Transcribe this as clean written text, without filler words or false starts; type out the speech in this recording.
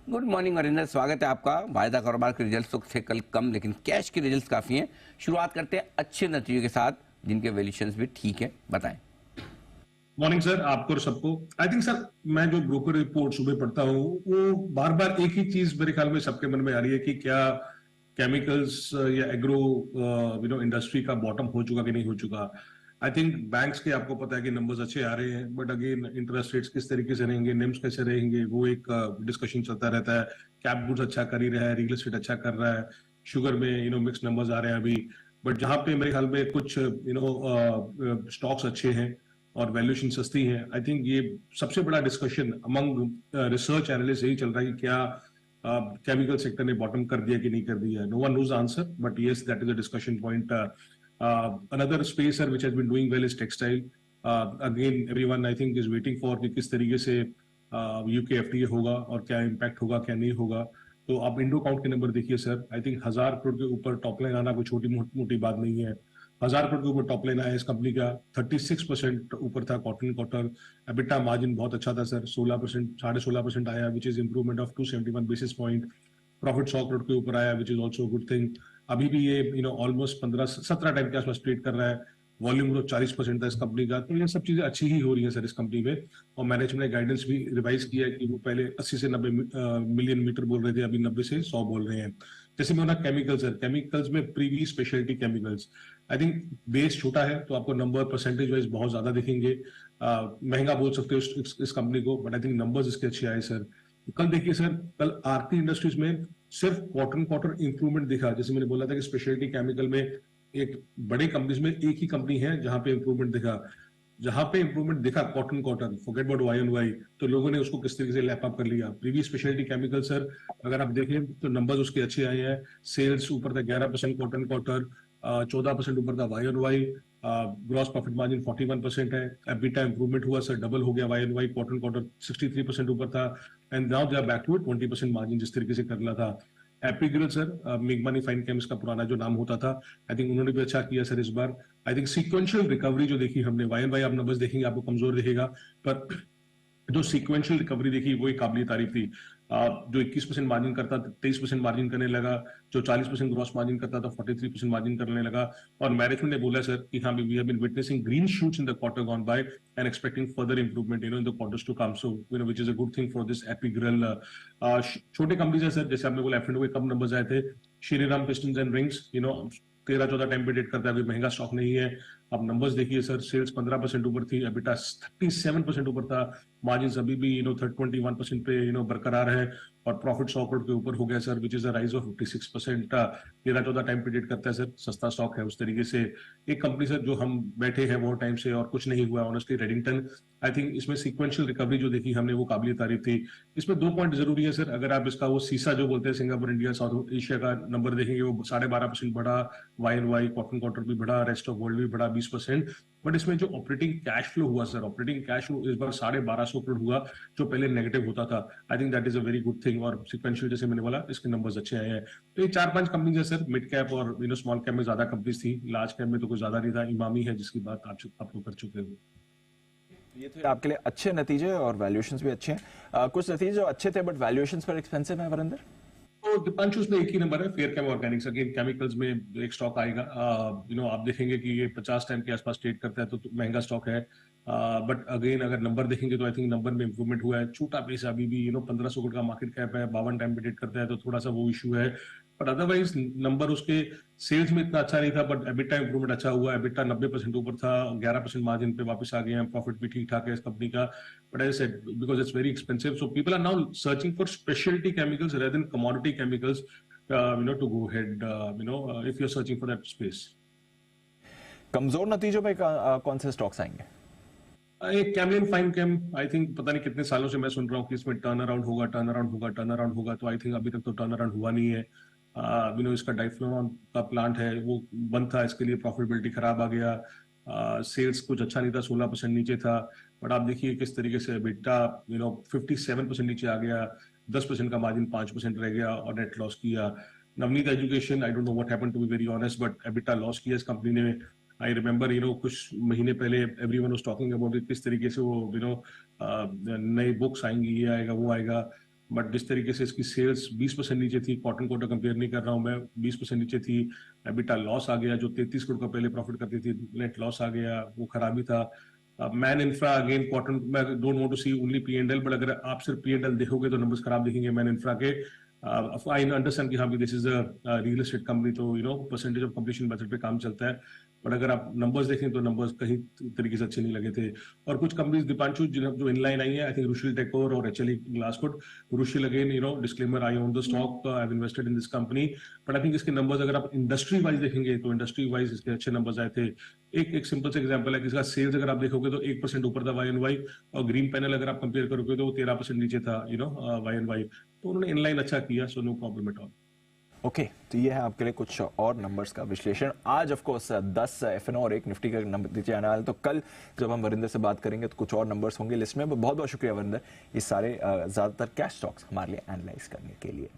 Good morning Varinder, स्वागत है आपका। वायदा कारोबार के रिजल्ट्स तो थे कल कम, लेकिन कैश के रिजल्ट्स काफी हैं। शुरुआत करते हैं अच्छे नतीजों के साथ, जिनके वैल्यूएशंस भी ठीक है, बताएं। मॉर्निंग सर, आपको और सबको। आई थिंक सर, मैं जो ब्रोकर रिपोर्ट सुबह पढ़ता हूँ वो बार बार एक ही चीज मेरे ख्याल में सबके मन में आ रही है कि क्या केमिकल्स या एग्रो इंडस्ट्री का बॉटम हो चुका कि नहीं हो चुका। आई थिंक बैंक्स के आपको पता है कि नंबर्स अच्छे आ रहे हैं, बट अगेन इंटरेस्ट रेट्स किस तरीके से रहेंगे, निम्स कैसे रहेंगे, वो एक डिस्कशन चलता रहता है। कैप गुड्स अच्छा कर ही रहा है, रियल एस्टेट अच्छा कर रहा है, शुगर में मिक्स नंबर्स आ रहे हैं अभी। बट जहां पे मेरे ख्याल में कुछ स्टॉक्स अच्छे हैं और वैल्यूएशन सस्ती है, आई थिंक ये सबसे बड़ा डिस्कशन अमंग रिसर्च एनालिस्ट यही चल रहा है कि क्या केमिकल सेक्टर ने बॉटम कर दिया कि नहीं कर दिया। No one knows answer, but yes, that is a discussion point. Another space sir which has been doing well is textile. Again everyone I think is waiting for कि किस तरीके से यूके एफटीए होगा और क्या इम्पैक्ट होगा क्या नहीं होगा। तो आप इंडो काउंट के नंबर देखिए सर, आई थिंक 1000 करोड़ के ऊपर टॉप लाइन आना कोई छोटी मोटी बात नहीं है। 1000 करोड़ के ऊपर टॉप लाइन आया इस कंपनी का, 36% ऊपर था क्वार्टर। एबिटा मार्जिन बहुत अच्छा था सर, 16%, 16.5% आया, which is improvement of 271 basis point. Profit 100 crore के ऊपर आया, which is also good thing. अभी भी ये ऑलमोस्ट 15-17 टाइम के आसपास ट्रेड कर रहा है। वॉल्यूम ग्रोथ 40% था इस कंपनी का। तो ये सब चीजें अच्छी ही हो रही है सर इस कंपनी में। और मैनेजमेंट ने गाइडेंस भी रिवाइज किया है कि वो पहले 80 से 90 मिलियन मीटर बोल रहे थे, अभी 90 से 100 बोल रहे हैं। जैसे मैं केमिकल्स है, केमिकल्स में Privi speciality chemicals, I think base छोटा है तो आपको नंबर परसेंटेज वाइज बहुत ज्यादा दिखेंगे। महंगा बोल सकते हो इस कंपनी को, बट आई थिंक नंबर्स इसके अच्छे आए सर। कल देखिए सर, कल आरती इंडस्ट्रीज में सिर्फ क्वार्टर इंप्रूवमेंट दिखा। जैसे मैंने बोला था कि स्पेशलिटी केमिकल में एक बड़े कंपनीज में एक ही कंपनी है जहां पे इंप्रूवमेंट दिखा। जहां पे इंप्रूवमेंट दिखा quarter, forget about Y on Y, तो लोगों ने उसको किस तरीके से लैप अप कर लिया। प्रीवियस स्पेशलिटी केमिकल सर, अगर आप देखें तो नंबर्स उसके अच्छे आए हैं। सेल्स ऊपर था 11% क्वार्टर, 14% ऊपर था Y on Y. Gross profit margin 41% है। एबिटा इंप्रूवमेंट हुआ सर, डबल हो गया वाई ऑन वाई, क्वार्टर 63% ऊपर था। And now they are back to 20% margin जिस तरीके से कर रहा था। एपिग्रिल सर, मेघमानी फाइन केम्स का पुराना जो नाम होता था, आई थिंक उन्होंने भी अच्छा किया सर इस बार। आई थिंक सीक्वेंशियल रिकवरी जो देखी हमने, वाई एन वाई आप नंबर्स देखेंगे आपको कमजोर दिखेगा, पर जो सीक्वेंशियल रिकवरी देखी वही काबिल तारीफ थी। जो 21% मार्जिन करता था 23% मार्जिन करने लगा, जो 40% ग्रॉस मार्जिन करता था 43% मार्जिन करने लगा। और मैनेजमेंट ने बोला सर कि हाँ, we have been witnessing green shoots in the quarter gone by and expecting further improvement in the quarters to come, so which is a good thing for this Epigral. छोटे companies है sir, जैसे आपने बोला F and ओ के कम numbers आए थे। Shriram pistons and rings 13-14 time पे date करता है, अभी महंगा स्टॉक नहीं है। अब नंबर्स देखिए सर, सेल्स 15% ऊपर थी, एबिटा 37% ऊपर था, मार्जिन अभी भी 21% पे बरकरार है, और प्रॉफिट 100 करोड़ के ऊपर हो गया sir, which is a rise of 56%। 13-14 time पे डेट करता है सर, सस्ता स्टॉक है उस तरीके से। एक कंपनी सर जो हम बैठे हैं बहुत टाइम से और कुछ नहीं हुआ ऑनेस्टली, रेडिंगटन। आई थिंक इसमें सीक्वेंशियल रिकवरी जो देखी हमने वो काबिल तारीफ थी। इसमें 2 पॉइंट जरूरी है सर, अगर आप इसका वो सीसा जो बोलते हैं सिंगापुर इंडिया साउथ एशिया का नंबर देखेंगे, वो 12.5% बढ़ा, वाई एन वाई क्वार्टर भी बढ़ा, रेस्ट ऑफ वर्ल्ड भी बढ़ा 20%। बट इसमें जो ऑपरेटिंग कैश फ्लो हुआ सर, ऑपरेटिंग कैश फ्लो इस बार 1250 करोड़ हुआ, जो पहले नेगेटिव होता था। I think that is a very good thing. और सिक्वेंशियल जैसे मैंने बोला, इसके नंबर्स अच्छे आए हैं। तो ये 4-5 कंपनीज है सर, मिड कैप और स्मॉल कैप में ज्यादा कंपनीज थी, लार्ज कैप में तो कुछ ज्यादा नहीं था। इमामी है जिसकी बात आप लोग कर चुके हो। ये तो आपके लिए अच्छे नतीजे और वैल्यूएशंस भी अच्छे हैं। कुछ नतीजे जो अच्छे थे बट वैल्यूएशंस पर एक्सपेंसिव है वरिंदर। तो दीपांशु उसमें एक ही नंबर है, Fairchem Organics. Again chemicals में एक स्टॉक आएगा, आप देखेंगे कि ये 50 टाइम के आसपास ट्रेड करता है, तो महंगा स्टॉक है। बट अगेन अगर नंबर देखेंगे तो आई थिंक नंबर में इंप्रूवमेंट हुआ है। छोटा पेस अभी भी 1500 करोड़ का मार्केट कैप है, 52 टाइम पे ट्रेड करता है, तो थोड़ा सा वो इशू है। बट अदरवाइज नंबर उसके सेल्स में इतना अच्छा नहीं था, बट एबिटा इंप्रूवमेंट अच्छा हुआ। एबिटा 90% ऊपर था, 11% मार्जिन पे वापस आ गए हैं। प्रॉफिट भी ठीक ठाक है इस कंपनी का। But as I said, because it's very expensive, so people are now searching for specialty chemicals rather than commodity chemicals, to go ahead, if you're searching for that space. कमजोर नतीजों में कौन से स्टॉक्स आएंगे? एक Camlin fine came, I think पता नहीं कितने सालों से मैं सुन रहा हूँ कि इसमें टर्न अराउंड होगा, तो आई थिंक अभी तक तो टर्न अराउंड हुआ नहीं है। इसका डाइफ्लोरॉन का प्लांट है, वो बंद था, इसके लिए प्रॉफिटेबिलिटी खराब आ गया। सेल्स कुछ अच्छा नहीं था, 16% नीचे था। बट आप देखिए किस तरीके से एबिटा 57% नीचे आ गया, 10% का मार्जिन 5% रह गया, और नेट लॉस किया। Navneet Education, I don't know what happened to be very honest, but EBITDA loss किया इस कंपनी ने। आई रिमेंबर कुछ महीने पहले एवरीवन वाज टॉकिंग अबाउट किस तरीके से वो नई बुक्स आएंगी, ये आएगा वो आएगा। बट जिस तरीके से इसकी सेल्स 20% नीचे थी, क्वार्टर क्वार्टर कंपेयर नहीं कर रहा हूं मैं, 20% नीचे थी, एबिटा लॉस आ गया, जो 33 करोड़ का पहले प्रॉफिट करती थी नेट लॉस आ गया, वो खराबी था। मैन इंफ्रा अगेन क्वार्टर, मैं don't want to see only P&L, but अगर आप सिर्फ P&L देखोगे तो नंबर्स खराब दिखेंगे मैन इंफ्रा के। आई अंडरस्टैंड कि हाँ this is a real estate company, तो परसेंटेज ऑफ कंप्लीशन मेथड पे काम चलता है, बट अगर आप नंबर्स देखें तो नंबर्स कहीं तरीके से अच्छे नहीं लगे थे। और कुछ कंपनीज दीपांशु जो इनलाइन आई है, आई थिंक रुशिल टेकोर और HLE Glascoat. Rushil again disclaimer, I own the stock, I have invested in this company, but I think इसके नंबर्स अगर आप इंडस्ट्री वाइज देखेंगे तो इंडस्ट्री वाइज इसके अच्छे नंबर्स आए थे। एक सिंपल से एग्जांपल है कि इसका सेल्स अगर आप देखोगे तो 1% ऊपर था YoY, और ग्रीन पैनल अगर आप कंपेयर करोगे तो 13% नीचे था YoY। तो उन्होंने इनलाइन अच्छा किया, so no problem at all. Okay, तो ये है आपके लिए कुछ और नंबर्स का विश्लेषण। आज ऑफ कोर्स 10 F&O और 1 निफ्टी का नंबर नीचे आने वाला है, तो कल जब हम वरिंदर से बात करेंगे तो कुछ और नंबर्स होंगे लिस्ट में। बहुत बहुत शुक्रिया वरिंदर, ये सारे ज्यादातर कैश स्टॉक्स हमारे लिए एनालाइज करने के लिए।